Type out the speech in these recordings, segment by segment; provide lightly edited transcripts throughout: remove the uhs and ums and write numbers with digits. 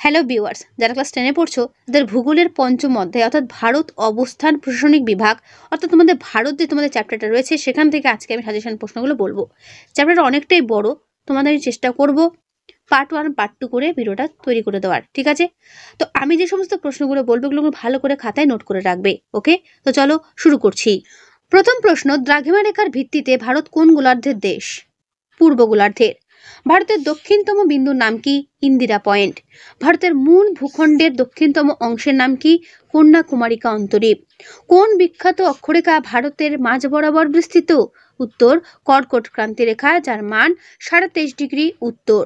Hello viewers, যারা class 10-এ পড়ছো তাদের ভূগোলের পঞ্চম অধ্যায় অর্থাৎ ভারত অবস্থান প্রশাসনিক বিভাগ অর্থাৎ তোমাদের ভারত যে তোমাদের চ্যাপ্টারটা রয়েছে সেখান থেকে আজকে আমি সাজেশন প্রশ্নগুলো বলবো। চ্যাপ্টারটা অনেকটাই বড়, তোমাদের আমি চেষ্টা করব পার্ট 1 পার্ট 2 করে ভিডিওটা তৈরি করে দেওয়ার, ঠিক আছে? তো আমি যে সমস্ত প্রশ্নগুলো বলবো এগুলো ভালো করে খাতায় নোট করে রাখবে, ওকে? তো চলো শুরু করছি। প্রথম প্রশ্ন, দ্রাঘিমা রেখার ভিত্তিতে ভারত কোন গোলার্ধের দেশ? পূর্ব গোলার্ধের। ভারতের দক্ষিণতম বিন্দুর নাম কি? ইন্দিরা পয়েন্ট। ভারতের মূল ভূখণ্ডের দক্ষিণতম অংশের নাম কি? কন্যাকুমারিকা অন্তরীপ। কোন বিখ্যাত অক্ষরেখা ভারতের মাঝ বরাবর বিস্তৃত? উত্তর কর্কট ক্রান্তি রেখা, যার মান 23.5 ডিগ্রি উত্তর।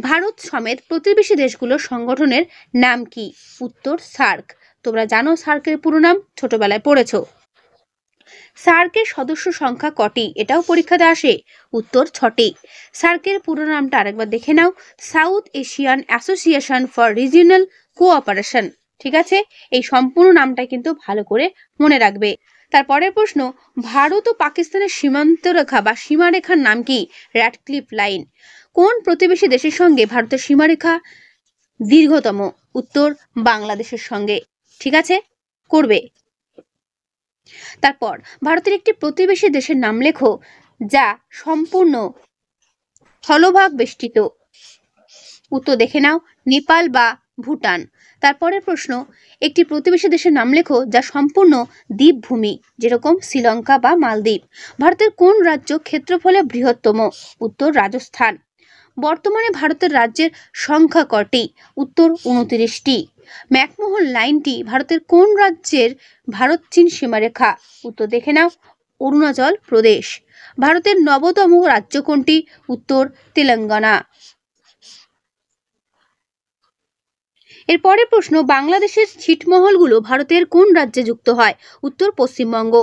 ভারত সমেত প্রতিবেশী দেশগুলোর সংগঠনের নাম কি? উত্তর সার্ক। তোমরা জানো সার্কের পুরো নাম, ছোটবেলায় পড়েছো। সার্কের সদস্য সংখ্যা কটি? এটাও পরীক্ষাতে আসে। উত্তর 6টি। সার্কের পুরো নামটা আরেকবার দেখে নাও, south Asian association for regional cooperation, ঠিক আছে? এই সম্পূর্ণ নামটা কিন্তু ভালো করে মনে রাখবে। তারপরের প্রশ্ন, ভারত ও পাকিস্তানের সীমান্ত রেখা বা সীমারেখার নাম কি? Radcliffe line. কোন প্রতিবেশী দেশের সঙ্গে ভারতের সীমারেখা দীর্ঘতম? উত্তর বাংলাদেশের সঙ্গে, ঠিক আছে? করবে। তারপর ভারতের একটি প্রতিবেশী দেশের নাম লেখো যা সম্পূর্ণ স্থলভাগ বেষ্টিত। উত্তর দেখে নাও, নেপাল বা ভুটান। তারপরের প্রশ্ন, একটি প্রতিবেশী দেশের নাম লেখো যা সম্পূর্ণ দ্বীপভূমি, যেরকম শ্রীলঙ্কা বা মালদ্বীপ। ভারতের কোন রাজ্য ক্ষেত্রফলে বৃহত্তম? উত্তর রাজস্থান। বর্তমানে ভারতের রাজ্যের সংখ্যা কটি? উত্তর 29টি। ম্যাকমোহন লাইনটি ভারতের কোন রাজ্যের ভারত চীন সীমারেখা? উত্তর দেখে নাও, অরুণাচল প্রদেশ। ভারতের নবতম রাজ্য কোনটি? উত্তর তেলেঙ্গানা। এরপরের প্রশ্ন, বাংলাদেশের ছিটমহলগুলো ভারতের কোন রাজ্যে যুক্ত হয়? উত্তর পশ্চিমবঙ্গ।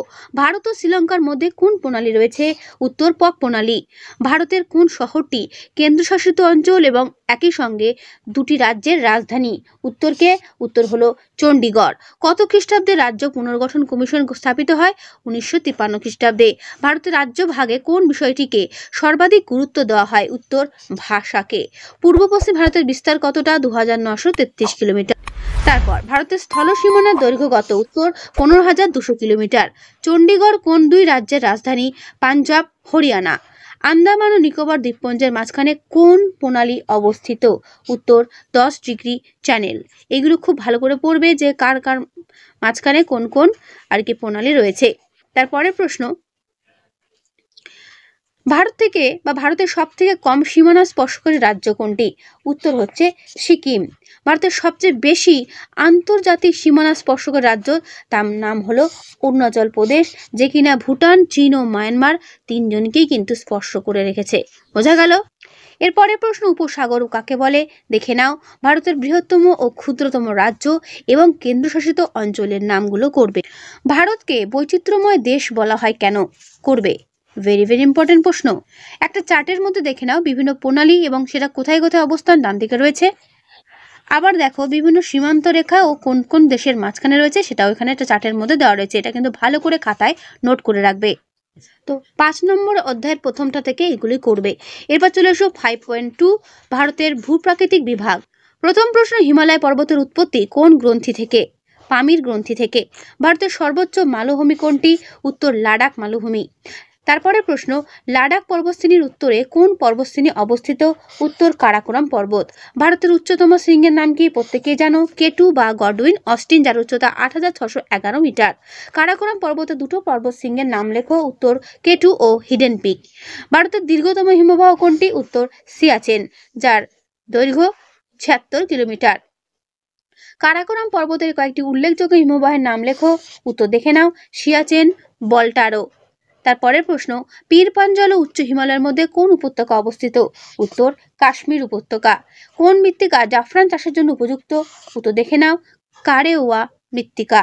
ভারত ও শ্রীলঙ্কার মধ্যে কোন প্রণালী রয়েছে? উত্তর পক প্রণালী। ভারতের কোন শহরটি কেন্দ্রশাসিত অঞ্চল এবং একই সঙ্গে দুটি রাজ্যের রাজধানী? উত্তর হলো চণ্ডীগড়। কত খ্রিস্টাব্দে রাজ্য পুনর্গঠন কমিশন স্থাপিত হয়? 1953 খ্রিস্টাব্দে। ভারতের রাজ্য ভাগে কোন বিষয়টিকে সর্বাধিক গুরুত্ব দেওয়া হয়? উত্তর ভাষাকে। পূর্ব পশ্চিম ভারতের বিস্তার কতটা? 2933 কিলোমিটার। তারপর ভারতের স্থল সীমানার দৈর্ঘ্য কত? উত্তর 15,200 কিলোমিটার। চণ্ডীগড় কোন দুই রাজ্যের রাজধানী? পাঞ্জাব, হরিয়ানা। আন্দামান ও নিকোবর দ্বীপপুঞ্জের মাঝখানে কোন প্রণালী অবস্থিত? উত্তর 10 ডিগ্রি চ্যানেল। এগুলো খুব ভালো করে পড়বে যে কার কার মাঝখানে কোন কোন আর কি প্রণালী রয়েছে। তারপরের প্রশ্ন, ভারত থেকে বা ভারতের সব থেকে কম সীমানা স্পর্শকারী রাজ্য কোনটি? উত্তর হচ্ছে সিকিম। ভারতের সবচেয়ে বেশি আন্তর্জাতিক সীমানা স্পর্শকারী রাজ্য, তার নাম হলো অরুণাচল প্রদেশ, যে কিনা ভুটান, চীন ও মায়ানমার তিনজনকেই কিন্তু স্পর্শ করে রেখেছে। বোঝা গেল? এরপরের প্রশ্ন, উপসাগর কাকে বলে? দেখে নাও। ভারতের বৃহত্তম ও ক্ষুদ্রতম রাজ্য এবং কেন্দ্রশাসিত অঞ্চলের নামগুলো করবে। ভারতকে বৈচিত্র্যময় দেশ বলা হয় কেন? করবে। ভেরি ভেরি ইম্পর্টেন্ট প্রশ্ন। একটা চার্টের মধ্যে দেখে নাও বিভিন্ন প্রণালী এবং সেটা কোথায় কোথায় অবস্থান, ডান দিকে রয়েছে। আবার দেখো বিভিন্ন সীমান্ত রেখা ও কোন কোন দেশের মাঝখানে রয়েছে, সেটাও এখানে একটা চার্টের মধ্যে দেওয়া রয়েছে। এটা কিন্তু ভালো করে খাতায় নোট করে রাখবে। তো 5 নম্বর অধ্যায়ের প্রথমটা থেকে এগুলি করবে। এরপর চলে এসো 5.2, ভারতের ভূপ্রাকৃতিক বিভাগ। প্রথম প্রশ্ন, হিমালয় পর্বতের উৎপত্তি কোন গ্রন্থি থেকে? পামির গ্রন্থি থেকে। ভারতের সর্বোচ্চ মালভূমি কোনটি? উত্তর লাদাখ মালভূমি। তারপরে প্রশ্ন, লাদাখ পর্বতশ্রেণীর উত্তরে কোন পর্বতশ্রেণী অবস্থিত? উত্তর কারাকোরাম পর্বত। ভারতের উচ্চতম শৃঙ্গের নাম কি? প্রত্যেকেই জানো, কেটু বা গডউইন অস্টিন, যার উচ্চতা 8,611 মিটার। কারাকোরাম পর্বতের দুটো পর্বত শৃঙ্গের নাম লেখো, উত্তর কেটু ও হিডেন পিক। ভারতের দীর্ঘতম হিমবাহ কোনটি? উত্তর সিয়াচেন, যার দৈর্ঘ্য 76 কিলোমিটার। কারাকোরাম পর্বতের কয়েকটি উল্লেখযোগ্য হিমবাহের নাম লেখো, উত্তর দেখে নাও, সিয়াচেন, বল্টারো। তারপরের প্রশ্ন, পীর পাঞ্জাল ও উচ্চ হিমালয়ের মধ্যে কোন উপত্যকা অবস্থিত? উত্তর কাশ্মীর উপত্যকা। কোন মৃত্তিকা জাফরান চাষের জন্য উপযুক্ত? উত্তর দেখে নাও, কারেওয়া মৃত্তিকা।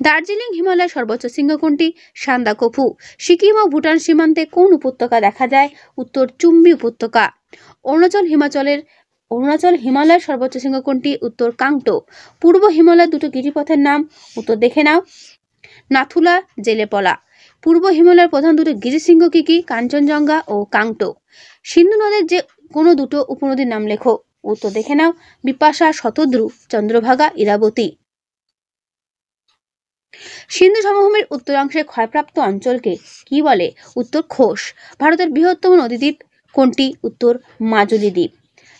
দার্জিলিং হিমালয়ের সর্বোচ্চ শৃঙ্গ কোনটি? সান্দাকফু। সিকিম ও ভুটান সীমান্তে কোন উপত্যকা দেখা যায়? উত্তর চুম্বি উপত্যকা। অরুণাচল হিমালয়ের সর্বোচ্চ শৃঙ্গ কোনটি? উত্তর কাংটো। পূর্ব হিমালয়ের দুটো গিরিপথের নাম, উত্তর দেখে নাও, নাথুলা, জেলেপলা। পূর্ব হিমালয়ের প্রধান দুটো গিরিশৃঙ্গ কি কি? কাঞ্চনজঙ্ঘা ও কাংটো। সিন্ধু নদের যে কোনো দুটো উপনদীর নাম লেখো, উত্তর দেখে নাও বিপাশা, শতদ্রু, চন্দ্রভাগা, ইরাবতী। সিন্ধু সমভূমির উত্তরাংশে ক্ষয়প্রাপ্ত অঞ্চলকে কি বলে? উত্তর খোস। ভারতের বৃহত্তম নদীদ্বীপ কোনটি? উত্তর মাজুলী দ্বীপ।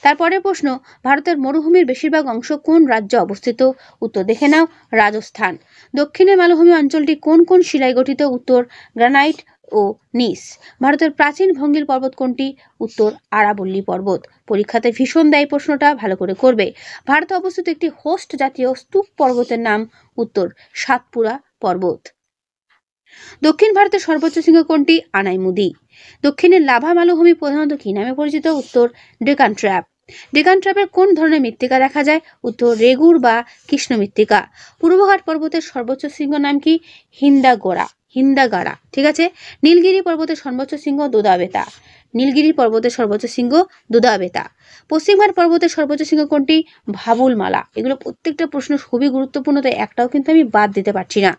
তারপরের প্রশ্ন, ভারতের মরুভূমির বেশিরভাগ অংশ কোন রাজ্যে অবস্থিত? উত্তর দেখে নাও রাজস্থান। দক্ষিণের মালভূমি অঞ্চলটি কোন কোন শিলায় গঠিত? উত্তর গ্রানাইট ও নিস। ভারতের প্রাচীন ভঙ্গিল পর্বত কোনটি? উত্তর আরাবল্লী পর্বত। পরীক্ষাতে ভীষণ দেয় প্রশ্নটা, ভালো করে করবে। ভারতে অবস্থিত একটি হোস্ট জাতীয় স্তূপ পর্বতের নাম? উত্তর সাতপুরা পর্বত। দক্ষিণ ভারতের সর্বোচ্চ শৃঙ্গ কোনটি? আনাইমুদি। দক্ষিণের লাভা মালভূমি প্রধানত কি নামে পরিচিত? উত্তর ডেকান ট্র্যাপ। ডেকান ট্র্যাপের কোন ধরনের মৃত্তিকা দেখা যায়? উত্তর রেগুর বা কৃষ্ণ মৃত্তিকা। পূর্বঘাট পর্বতের সর্বোচ্চ শৃঙ্গ নাম কি? হিন্দাগাড়া। ঠিক আছে। নীলগিরি পর্বতের সর্বোচ্চ শৃঙ্গ দুদাবেতা। নীলগিরি পর্বতের সর্বোচ্চ শৃঙ্গ দুদাবেতা। পশ্চিমঘাট পর্বতের সর্বোচ্চ শৃঙ্গ কোনটি? ভাবুলমালা। এগুলো প্রত্যেকটা প্রশ্ন খুবই গুরুত্বপূর্ণ, তাই একটাও কিন্তু আমি বাদ দিতে পারছি না।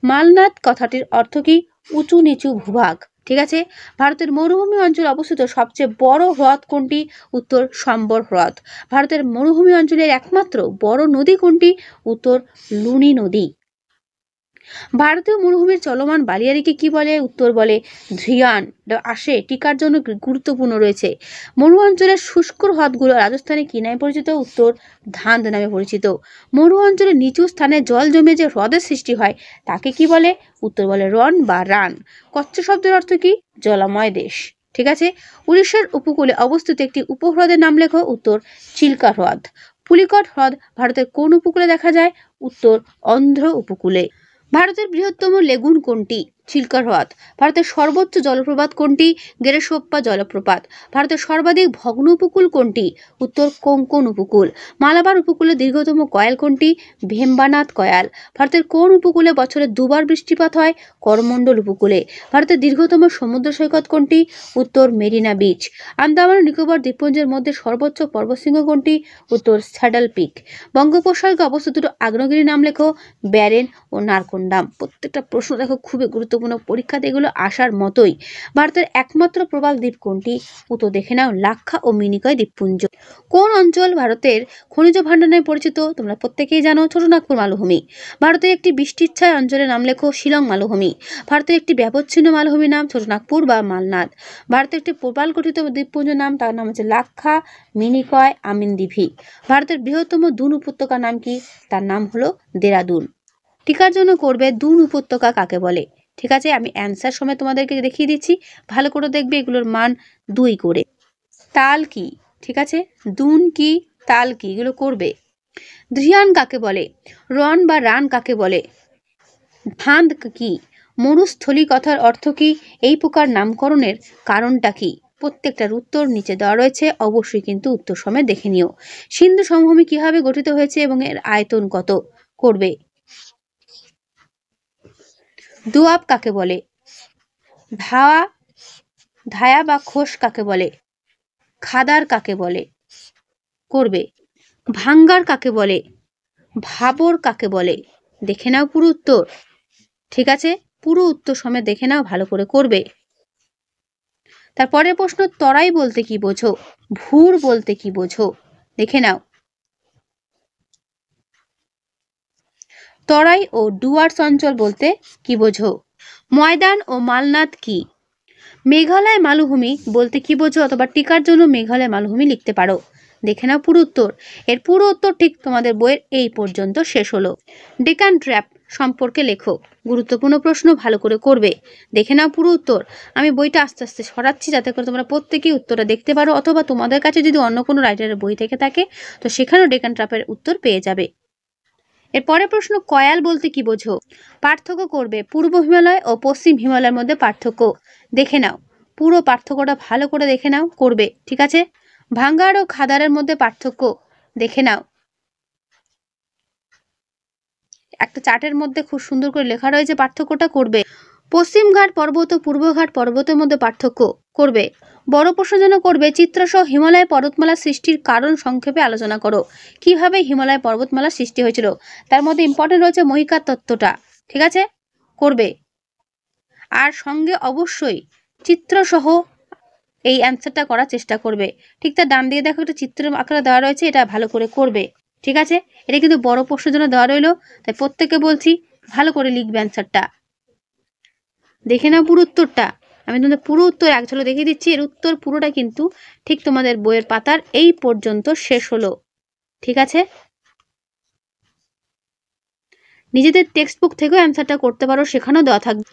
মালনাদ কথাটির অর্থ কি? উঁচু নিচু ভূভাগ। ঠিক আছে। ভারতের মরুভূমি অঞ্চলে অবস্থিত সবচেয়ে বড় হ্রদ কোনটি? উত্তর সম্বর হ্রদ। ভারতের মরুভূমি অঞ্চলের একমাত্র বড় নদী কোনটি? উত্তর লুনি নদী। ভারতীয় মরুভূমির চলমান বালিয়াড়িকে কি বলে? উত্তর বলে ধ্রিয়ান। আসে টিকার জন্য গুরুত্বপূর্ণ রয়েছে। মরু অঞ্চলের শুষ্ক হ্রদগুলো রাজস্থানে কি নামে পরিচিত? উত্তর ধান্দ নামে পরিচিত। মরু অঞ্চলের নিচু স্থানে জল জমে যে হ্রদের সৃষ্টি হয় তাকে কি বলে? উত্তর বলে রন বা রান। কচ্ছ শব্দের অর্থ কি? জলময় দেশ। ঠিক আছে। উড়িষ্যার উপকূলে অবস্থিত একটি উপহ্রদের নাম লেখো। উত্তর চিল্কা হ্রদ। পুলিকট হ্রদ ভারতের কোন উপকূলে দেখা যায়? উত্তর অন্ধ্র উপকূলে। ভারতের বৃহত্তম লেগুন কোনটি? চিল্কা হ্রদ। ভারতের সর্বোচ্চ জলপ্রপাত কোনটি? গেরেসোপ্পা জলপ্রপাত। ভারতের সর্বাধিক ভগ্ন উপকূল কোনটি? উত্তর কোঙ্কন উপকূল। মালাবার উপকূলে দীর্ঘতম কয়াল কোনটি? ভেম্বানাথ কয়াল। ভারতের কোন উপকূলে বছরে দুবার বৃষ্টিপাত হয়? করমণ্ডল উপকূলে। ভারতের দীর্ঘতম সমুদ্র সৈকত কোনটি? উত্তর মেরিনা বিচ। আন্দামান ও নিকোবর দ্বীপপুঞ্জের মধ্যে সর্বোচ্চ পর্বতশৃঙ্গ কোনটি? উত্তর স্যাডল পিক। বঙ্গোপসাগরে অবস্থিত দুটো আগ্নেয়গিরির নাম লেখো। ব্যারেন ও নারকোন্ডাম। প্রত্যেকটা প্রশ্ন দেখো খুবই গুরুত্বপূর্ণ, পরীক্ষাতে এগুলো আসার মতোই। ভারতের একমাত্র প্রবাল দ্বীপ কোনটি? উত্তর দেখে নাও লাক্ষা ও মিনিকয় দ্বীপপুঞ্জ। কোন অঞ্চল ভারতের খনিজ ভাণ্ডার নামে পরিচিত? তোমরা প্রত্যেকেই জানো, ছোটনাগপুর মালভূমি। ভারতের একটি বৃষ্টিচ্ছায় অঞ্চলের নাম লেখো। শিলং মালভূমি। ভারতের একটি ব্যবচ্ছিন্ন মালভূমির নাম ছোটনাগপুর বা মালনাদ। ভারতের একটি প্রবাল গঠিত দ্বীপপুঞ্জের নাম, তার নাম হচ্ছে লাক্ষা, মিনিকয়, আমিনদিঘি। ভারতের বৃহত্তম দুন উপত্যকার নাম কি? তার নাম হলো দেরাদুন। টিকার জন্য করবে দুন উপত্যকা কাকে বলে? ঠিক আছে, আমি অ্যান্সার সময় তোমাদেরকে দেখিয়ে দিচ্ছি, ভালো করে দেখবে। এগুলোর মান 2 করে। তাল কি? ঠিক আছে, দুন কি, তাল কি, এগুলো করবে। ধ্রিয়ান কাকে বলে? রন বা রান কাকে বলে? ভাঁদ কি? মরুস্থলী কথার অর্থ কি? এই প্রকার নামকরণের কারণটা কি? প্রত্যেকটার উত্তর নিচে দেওয়া রয়েছে, অবশ্যই কিন্তু উত্তর সময় দেখে নিও। সিন্ধু সমভূমি কিভাবে গঠিত হয়েছে এবং এর আয়তন কত? করবে। দোয়াব কাকে বলে? ধায়া বা খোস কাকে বলে? খাদার কাকে বলে? করবে। ভাঙ্গার কাকে বলে? ভাবর কাকে বলে? দেখে নাও পুরো উত্তর। ঠিক আছে, পুরো উত্তর সময় দেখে নাও, ভালো করে করবে। তারপরের প্রশ্ন, তরাই বলতে কি বোঝো? ভুর বলতে কি বোঝো? দেখে নাও। তরাই ও ডুয়ার্স অঞ্চল বলতে কি বোঝো? ময়দান ও মালনাদ কি? মেঘালয় মালভূমি বলতে কি বোঝো? অথবা টিকার জন্য মেঘালয় মালভূমি লিখতে পারো। দেখে নাও পুরো উত্তর। এর পুরো উত্তর ঠিক তোমাদের বইয়ের এই পর্যন্ত শেষ হলো। ডেকান ট্র্যাপ সম্পর্কে লেখো। গুরুত্বপূর্ণ প্রশ্ন, ভালো করে করবে। দেখে নাও পুরো উত্তর। আমি বইটা আস্তে আস্তে সরাচ্ছি যাতে করে তোমরা প্রত্যেকেই উত্তরটা দেখতে পারো, অথবা তোমাদের কাছে যদি অন্য কোনো রাইটারের বই থেকে থাকে তো সেখানেও ডেকান ট্র্যাপের উত্তর পেয়ে যাবে। এরপরের প্রশ্ন, কয়াল বলতে কি বোঝো? পার্থক্য করবে। পূর্ব হিমালয় ও পশ্চিম হিমালয়ের মধ্যে পার্থক্য দেখে নাও। পুরো পার্থক্যটা ভালো করে দেখে নাও, করবে। ঠিক আছে। ভাঙ্গার ও খাদারের মধ্যে পার্থক্য দেখে নাও। একটা চার্টের মধ্যে খুব সুন্দর করে লেখা রয়েছে, পার্থক্যটা করবে। পশ্চিম ঘাট পর্বত ও পূর্ব ঘাট পর্বতের মধ্যে পার্থক্য করবে। বড় প্রশ্ন যেন করবে, চিত্রসহ হিমালয় পর্বতমালা সৃষ্টির কারণ সংক্ষেপে আলোচনা করো। কিভাবে হিমালয় পর্বতমালা সৃষ্টি হয়েছিল? তার মধ্যে ইম্পর্টেন্ট রয়েছে মহিকার তত্ত্বটা। ঠিক আছে, করবে। আর সঙ্গে অবশ্যই চিত্রসহ এই অ্যান্সারটা করার চেষ্টা করবে। ঠিক তার ডান দিকে দেখো একটা চিত্রের আকারে দেওয়া রয়েছে, এটা ভালো করে করবে। ঠিক আছে, এটা কিন্তু বড় প্রশ্নের জন্য দেওয়া রইলো, তাই প্রত্যেককে বলছি ভালো করে লিখবে অ্যান্সারটা। দেখে নাও পুরো উত্তরটা। আমি তোমাদের পুরো উত্তর এক ঝলক দেখিয়ে দিচ্ছি। এর উত্তর পুরোটা কিন্তু ঠিক তোমাদের বইয়ের পাতার এই পর্যন্ত শেষ হলো। ঠিক আছে, নিজেদের টেক্সট বুক থেকেও অ্যান্সারটা করতে পারো, সেখানেও দেওয়া থাকবে।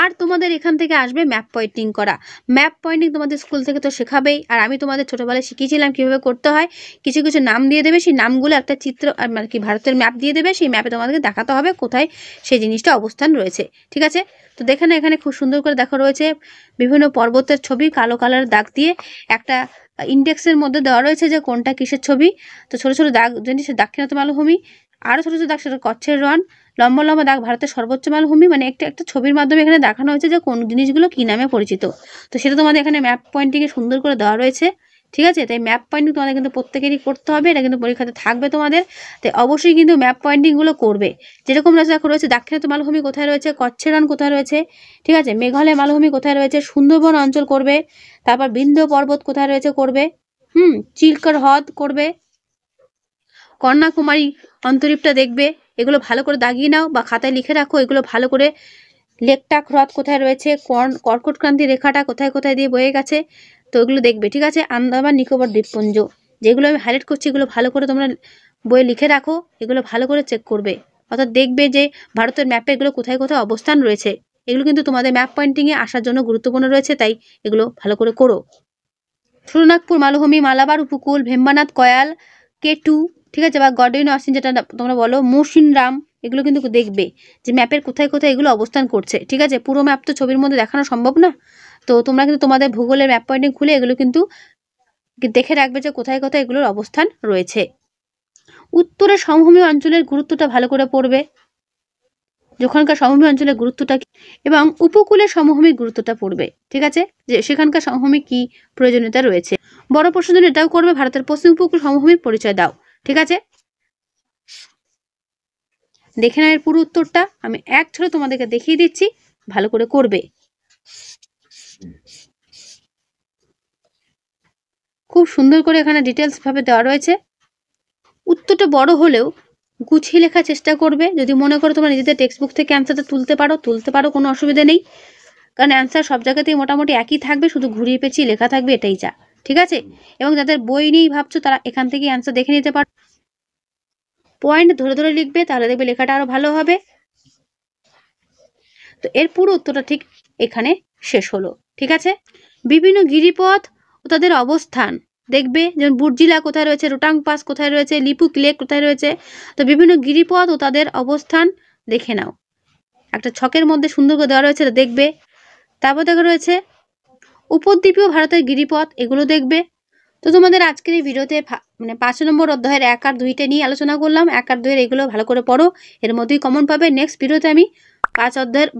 আর তোমাদের এখান থেকে আসবে ম্যাপ পয়েন্টিং করা। ম্যাপ পয়েন্টিং তোমাদের স্কুল থেকে তো শেখাবেই, আর আমি তোমাদের ছোটোবেলায় শিখিয়েছিলাম কীভাবে করতে হয়। কিছু কিছু নাম দিয়ে দেবে, সেই নামগুলো একটা চিত্র মানে কি ভারতের ম্যাপ দিয়ে দেবে, সেই ম্যাপে তোমাদেরকে দেখাতে হবে কোথায় সেই জিনিসটা অবস্থান রয়েছে। ঠিক আছে, তো দেখে না এখানে খুব সুন্দর করে দেখা রয়েছে বিভিন্ন পর্বতের ছবি, কালো কালার দাগ দিয়ে একটা ইন্ডেক্সের মধ্যে দেওয়া রয়েছে যে কোনটা কিসের ছবি। তো ছোটো ছোটো দাগ জিনিসের দাক্ষিণাত্য মালভূমি, আরও ছোটো ছোটো দাগ সেটা কচ্ছের রণ, লম্বা লম্বা দাগ ভারতের সর্বোচ্চ মালভূমি। মানে একটা ছবির মাধ্যমে এখানে দেখানো হয়েছে যে কোন জিনিসগুলো কী নামে পরিচিত। তো সেটা তোমাদের এখানে ম্যাপ পয়েন্টিংয়ে সুন্দর করে দেওয়া রয়েছে। ঠিক আছে, তাই ম্যাপ পয়েন্টিং তোমাদের কিন্তু প্রত্যেকেরই করতে হবে, এটা কিন্তু পরীক্ষাতে থাকবে তোমাদের। তাই অবশ্যই কিন্তু ম্যাপ পয়েন্টিংগুলো করবে। যেরকম রয়েছে দাক্ষিণাত্য মালভূমি কোথায় রয়েছে, কচ্ছের রণ কোথায় রয়েছে, ঠিক আছে, মেঘালয় মালভূমি কোথায় রয়েছে, সুন্দরবন অঞ্চল করবে, তারপর বিন্ধ্য পর্বত কোথায় রয়েছে করবে, চিল্কার হ্রদ করবে, কন্যাকুমারী অন্তরীপটা দেখবে। এগুলো ভালো করে দাগিয়ে নাও বা খাতায় লিখে রাখো। এগুলো ভালো করে লেকটাক হ্রদ কোথায় রয়েছে, কর্কটক্রান্তি রেখাটা কোথায় কোথায় দিয়ে বয়ে গেছে, তো এগুলো দেখবে। ঠিক আছে, আন্দামান নিকোবর দ্বীপপুঞ্জ, যেগুলো আমি হাইলাইট করছি এগুলো ভালো করে তোমরা বইয়ে লিখে রাখো, এগুলো ভালো করে চেক করবে। অর্থাৎ দেখবে যে ভারতের ম্যাপে এগুলো কোথায় কোথায় অবস্থান রয়েছে। এগুলো কিন্তু তোমাদের ম্যাপ পয়েন্টিংয়ে আসার জন্য গুরুত্বপূর্ণ রয়েছে, তাই এগুলো ভালো করে করো। সুরনাগপুর মালভূমি, মালাবার উপকূল, ভেম্বানাথ কয়াল, কেটু, ঠিক আছে, বা গডইন অসিন যেটা তোমরা বলো, মৌসিনরাম, এগুলো কিন্তু দেখবে যে ম্যাপের কোথায় কোথায় এগুলো অবস্থান করছে। ঠিক আছে, পুরো ম্যাপ তো ছবির মধ্যে দেখানো সম্ভব না, তো তোমরা কিন্তু তোমাদের ভূগোলের ম্যাপ পয়েন্টিং খুলে এগুলো কিন্তু দেখে রাখবে যে কোথায় কোথায় এগুলোর অবস্থান রয়েছে। উত্তরের সমভূমি অঞ্চলের গুরুত্বটা ভালো করে পড়বে, যেখানকার সমভূমি অঞ্চলের গুরুত্বটা এবং উপকূলের সমভূমির গুরুত্বটা পড়বে। ঠিক আছে, যে সেখানকার সমভূমি কি প্রয়োজনীয়তা রয়েছে। বড় প্রশ্নের জন্য এটাও করবে, ভারতের পশ্চিম উপকূল সমভূমির পরিচয় দাও। ঠিক আছে, দেখে না এর পুরো উত্তরটা আমি এক ঝলকে তোমাদেরকে দেখিয়ে দিচ্ছি, ভালো করে করবে। খুব সুন্দর করে এখানে ডিটেলস ভাবে দেওয়া রয়েছে। উত্তরটা বড় হলেও গুছিয়ে লেখার চেষ্টা করবে। যদি মনে করো তোমরা নিজেদের টেক্সট বুক থেকে অ্যান্সারটা তুলতে পারো, কোনো অসুবিধা নেই, কারণ অ্যান্সার সব জায়গাতেই মোটামুটি একই থাকবে, শুধু ঘুরিয়ে পেঁচিয়ে লেখা থাকবে, এটাই যা। ঠিক আছে, এবং যাদের বই নিয়েই ভাবছো তারা এখান থেকে অ্যান্সার দেখে নিতে পারো, পয়েন্ট ধরে ধরে লিখবে, তাহলে দেখবে লেখাটা আরো ভালো হবে। তো এর পুরো উত্তরটা ঠিক এখানে শেষ হলো। ঠিক আছে, বিভিন্ন গিরিপথ ও তাদের অবস্থান দেখবে, যেমন বুর্জিলা কোথায় রয়েছে, রোটাং পাস কোথায় রয়েছে, লিপুক লেক কোথায় রয়েছে। তো বিভিন্ন গিরিপথ ও তাদের অবস্থান দেখে নাও, একটা ছকের মধ্যে সুন্দর করে দেওয়া রয়েছে, দেখবে। তারপর দেখা রয়েছে উপদ্বীপীয় ভারতের গিরিপথ, এগুলো দেখবে। তো তোমাদের আজকের এই ভিডিওতে মানে 5 নম্বর অধ্যায়ের 1 আর 2টা নিয়ে আলোচনা করলাম। 1 আর 2 এগুলো ভালো করে পড়ো, এর মধ্যেই কমন পাবে। নেক্সট ভিডিওতে আমি 5 অধ্যায়ের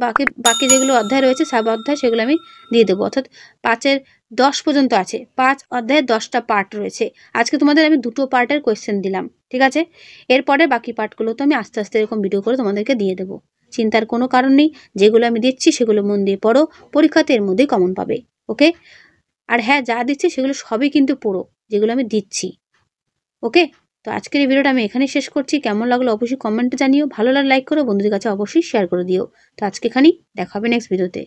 বাকি যেগুলো অধ্যায় রয়েছে, সাব অধ্যায়, সেগুলো আমি দিয়ে দেবো। অর্থাৎ 5-এর 10 পর্যন্ত আছে, 5 অধ্যায়ের 10টা পার্ট রয়েছে। আজকে তোমাদের আমি 2টো পার্টের কোয়েশ্চেন দিলাম। ঠিক আছে, এরপরে বাকি পার্টগুলো তো আমি আস্তে আস্তে এরকম ভিডিও করে তোমাদেরকে দিয়ে দেবো। চিন্তার কোনো কারণ নেই, যেগুলো আমি দিচ্ছি সেগুলো মন দিয়ে পড়ো, পরীক্ষাতে এর মধ্যেই কমন পাবে। ওকে, আর হ্যাঁ, যা দিচ্ছি সেগুলো সবই কিন্তু পড়ো, যেগুলো আমি দিচ্ছি। ওকে, তো আজকের এই ভিডিওটা আমি এখানেই শেষ করছি। কেমন লাগলো অবশ্যই কমেন্টে জানিও, ভালো লাগলে লাইক করো, বন্ধুদের কাছে অবশ্যই শেয়ার করে দিও। তো আজকে এখানেই দেখা হবে নেক্সট ভিডিওতে।